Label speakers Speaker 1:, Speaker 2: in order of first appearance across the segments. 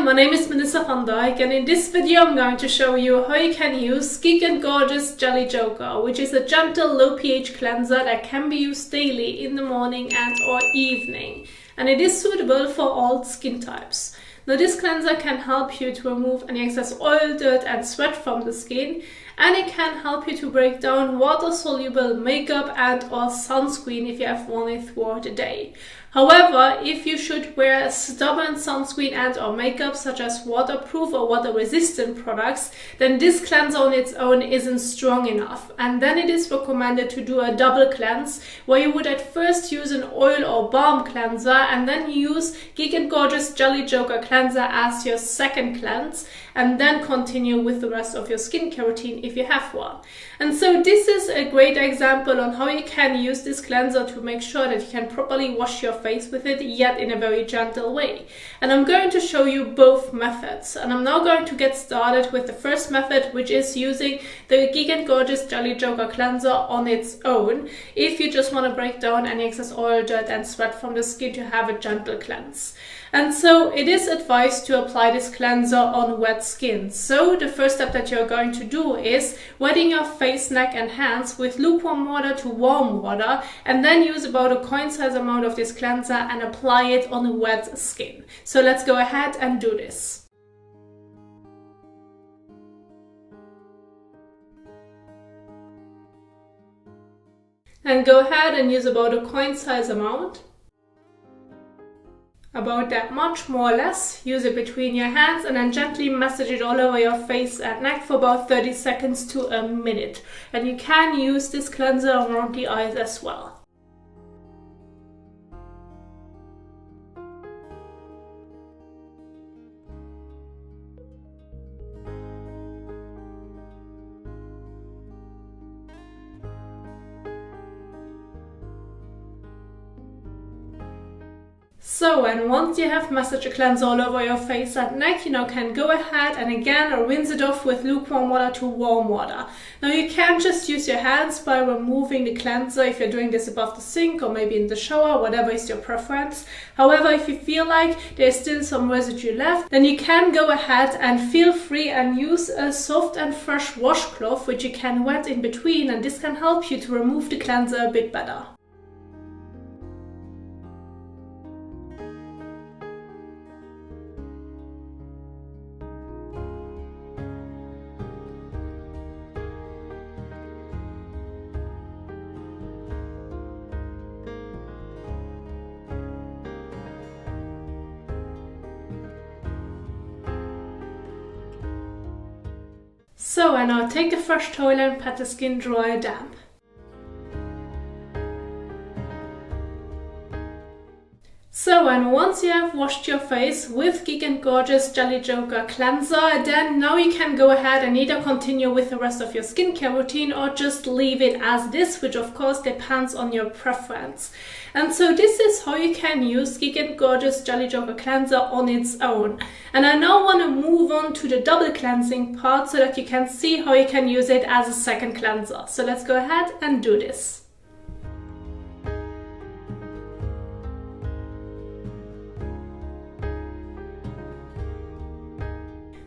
Speaker 1: my name is Melissa van Dijk, and in this video I'm going to show you how you can use Geek Gorgeous Jelly Joker, which is a gentle low pH cleanser that can be used daily in the morning and or evening, and it is suitable for all skin types. Now this cleanser can help you to remove any excess oil, dirt and sweat from the skin, and it can help you to break down water-soluble makeup and or sunscreen if you have worn it throughout the day. However, if you should wear a stubborn sunscreen and or makeup such as waterproof or water-resistant products, then this cleanser on its own isn't strong enough, and then it is recommended to do a double cleanse where you would at first use an oil or balm cleanser and then use Geek Gorgeous Jelly Joker cleanser as your second cleanse, and then continue with the rest of your skincare routine if you have one. And so this is a great example on how you can use this cleanser to make sure that you can properly wash your face with it, yet in a very gentle way. And I'm going to show you both methods, and I'm now going to get started with the first method, which is using the Geek Gorgeous Jelly Joker cleanser on its own if you just want to break down any excess oil, dirt and sweat from the skin to have a gentle cleanse. And so it is advised to apply this cleanser on wet skin. So the first step that you're going to do is wetting your face, neck and hands with lukewarm water to warm water, and then use about a coin-size amount of this cleanser and apply it on wet skin. So let's go ahead and do this. And go ahead and use about a coin-size amount. About that much, more or less. Use it between your hands and then gently massage it all over your face and neck for about 30 seconds to a minute. And you can use this cleanser around the eyes as well. So, and once you have massaged the cleanser all over your face and neck, you now can go ahead and again rinse it off with lukewarm water to warm water. Now you can just use your hands by removing the cleanser if you're doing this above the sink or maybe in the shower, whatever is your preference. However, if you feel like there's still some residue left, then you can go ahead and feel free and use a soft and fresh washcloth which you can wet in between, and this can help you to remove the cleanser a bit better. So, and now take a fresh towel and pat the skin dry or damp. So, and once you have washed your face with Geek Gorgeous Jelly Joker cleanser, then now you can go ahead and either continue with the rest of your skincare routine or just leave it as this, which of course depends on your preference. And so this is how you can use Geek Gorgeous Jelly Joker cleanser on its own. And I now want to move on to the double cleansing part so that you can see how you can use it as a second cleanser. So let's go ahead and do this.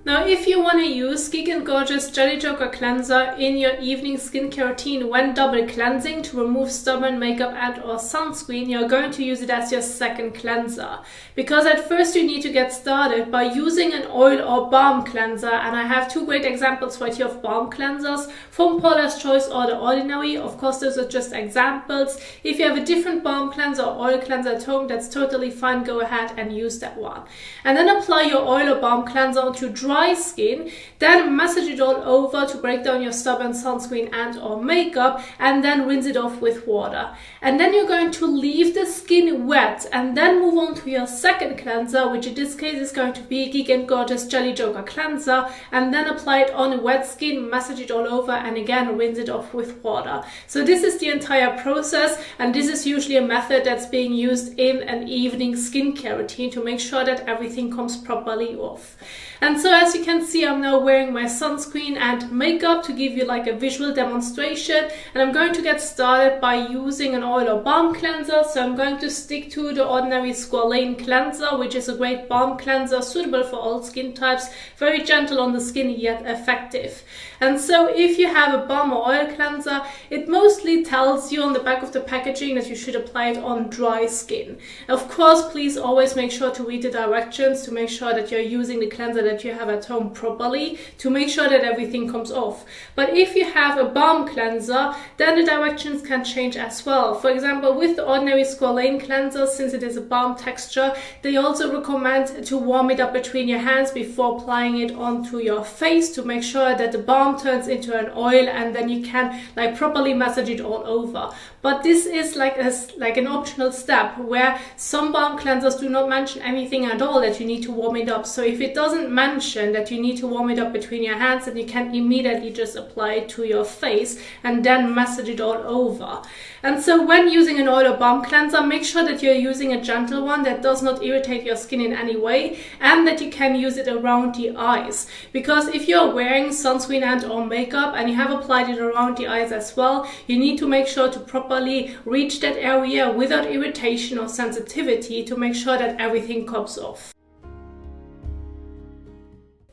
Speaker 1: Now, if you want to use Geek Gorgeous Jelly Joker cleanser in your evening skincare routine when double cleansing to remove stubborn makeup and or sunscreen, you're going to use it as your second cleanser. Because at first you need to get started by using an oil or balm cleanser, and I have two great examples right here of balm cleansers from Paula's Choice or The Ordinary. Of course, those are just examples. If you have a different balm cleanser or oil cleanser at home, that's totally fine. Go ahead and use that one. And then apply your oil or balm cleanser onto dry skin, then massage it all over to break down your stubborn sunscreen and or makeup, and then rinse it off with water. And then you're going to leave the skin wet and then move on to your second cleanser, which in this case is going to be Geek Gorgeous Jelly Joker cleanser, and then apply it on wet skin, massage it all over, and again rinse it off with water. So this is the entire process, and this is usually a method that's being used in an evening skincare routine to make sure that everything comes properly off. And so as as you can see, I'm now wearing my sunscreen and makeup to give you like a visual demonstration, and I'm going to get started by using an oil or balm cleanser. So I'm going to stick to the ordinary Squalane cleanser, which is a great balm cleanser suitable for all skin types, very gentle on the skin yet effective. And so if you have a balm or oil cleanser, it mostly tells you on the back of the packaging that you should apply it on dry skin. Of course, please always make sure to read the directions to make sure that you're using the cleanser that you have at home properly, to make sure that everything comes off. But if you have a balm cleanser, then the directions can change as well. For example, with the ordinary Squalane cleanser, since it is a balm texture, they also recommend to warm it up between your hands before applying it onto your face to make sure that the balm turns into an oil, and then you can like properly massage it all over. But this is like an optional step where some balm cleansers do not mention anything at all that you need to warm it up. So if it doesn't mention that you need to warm it up between your hands, then you can immediately just apply it to your face and then massage it all over. And so when using an oil or balm cleanser, make sure that you're using a gentle one that does not irritate your skin in any way, and that you can use it around the eyes. Because if you're wearing sunscreen and or makeup and you have applied it around the eyes as well, you need to make sure to properly reach that area without irritation or sensitivity to make sure that everything comes off.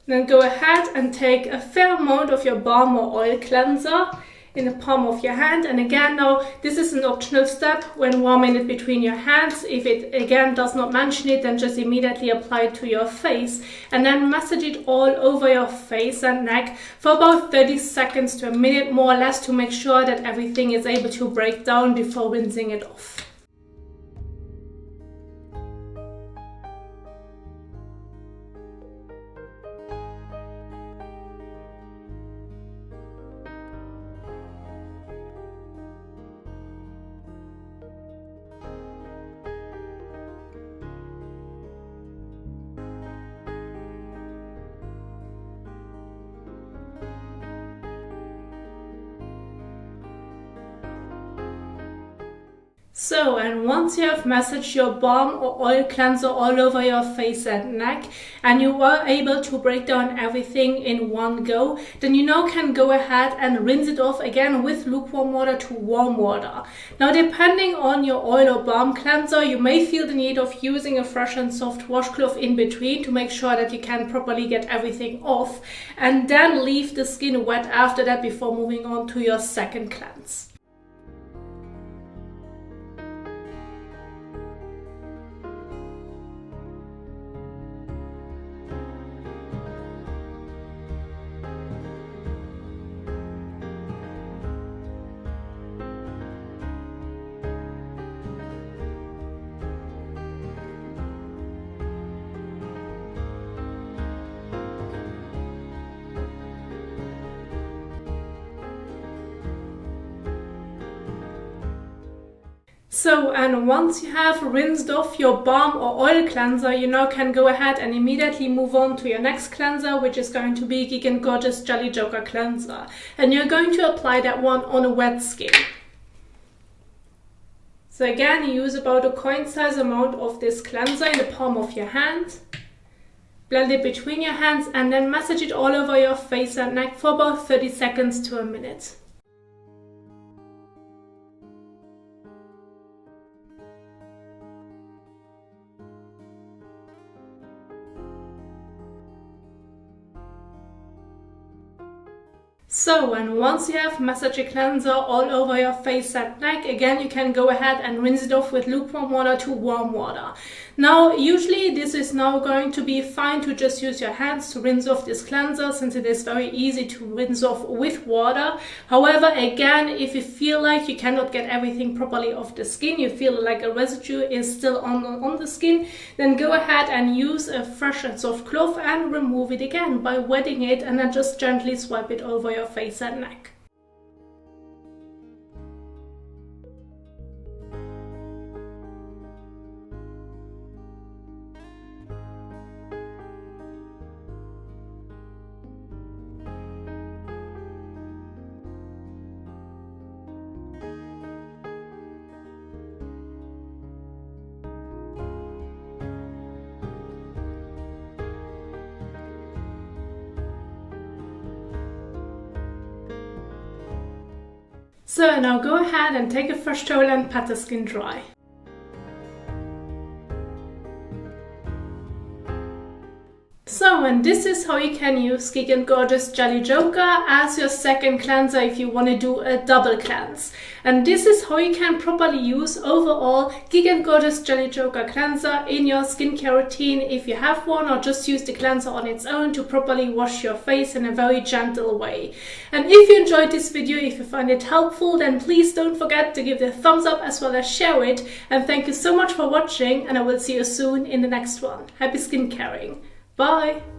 Speaker 1: Then go ahead and take a fair amount of your balm or oil cleanser in the palm of your hand. And again, now this is an optional step when warming it between your hands. If it again does not mention it, then just immediately apply it to your face and then massage it all over your face and neck for about 30 seconds to a minute more or less to make sure that everything is able to break down before rinsing it off. So, and once you have massaged your balm or oil cleanser all over your face and neck, and you are able to break down everything in one go, then you now can go ahead and rinse it off again with lukewarm water to warm water. Now, depending on your oil or balm cleanser, you may feel the need of using a fresh and soft washcloth in between to make sure that you can properly get everything off, and then leave the skin wet after that before moving on to your second cleanse. So, and once you have rinsed off your balm or oil cleanser, you now can go ahead and immediately move on to your next cleanser, which is going to be Geek Gorgeous Jelly Joker Cleanser. And you're going to apply that one on a wet skin. So again, you use about a coin-size amount of this cleanser in the palm of your hand. Blend it between your hands and then massage it all over your face and neck for about 30 seconds to a minute. So, and once you have massaged your cleanser all over your face and neck, again you can go ahead and rinse it off with lukewarm water to warm water. Now, usually this is now going to be fine to just use your hands to rinse off this cleanser, since it is very easy to rinse off with water. However, again, if you feel like you cannot get everything properly off the skin, you feel like a residue is still on the skin, then go ahead and use a fresh and soft cloth and remove it again by wetting it, and then just gently swipe it over your face and neck. So now go ahead and take a fresh towel and pat the skin dry. So, and this is how you can use Geek Gorgeous Jelly Joker as your second cleanser if you want to do a double cleanse. And this is how you can properly use overall Geek Gorgeous Jelly Joker cleanser in your skincare routine if you have one, or just use the cleanser on its own to properly wash your face in a very gentle way. And if you enjoyed this video, if you find it helpful, then please don't forget to give it a thumbs up as well as share it. And thank you so much for watching, and I will see you soon in the next one. Happy skincaring! Bye!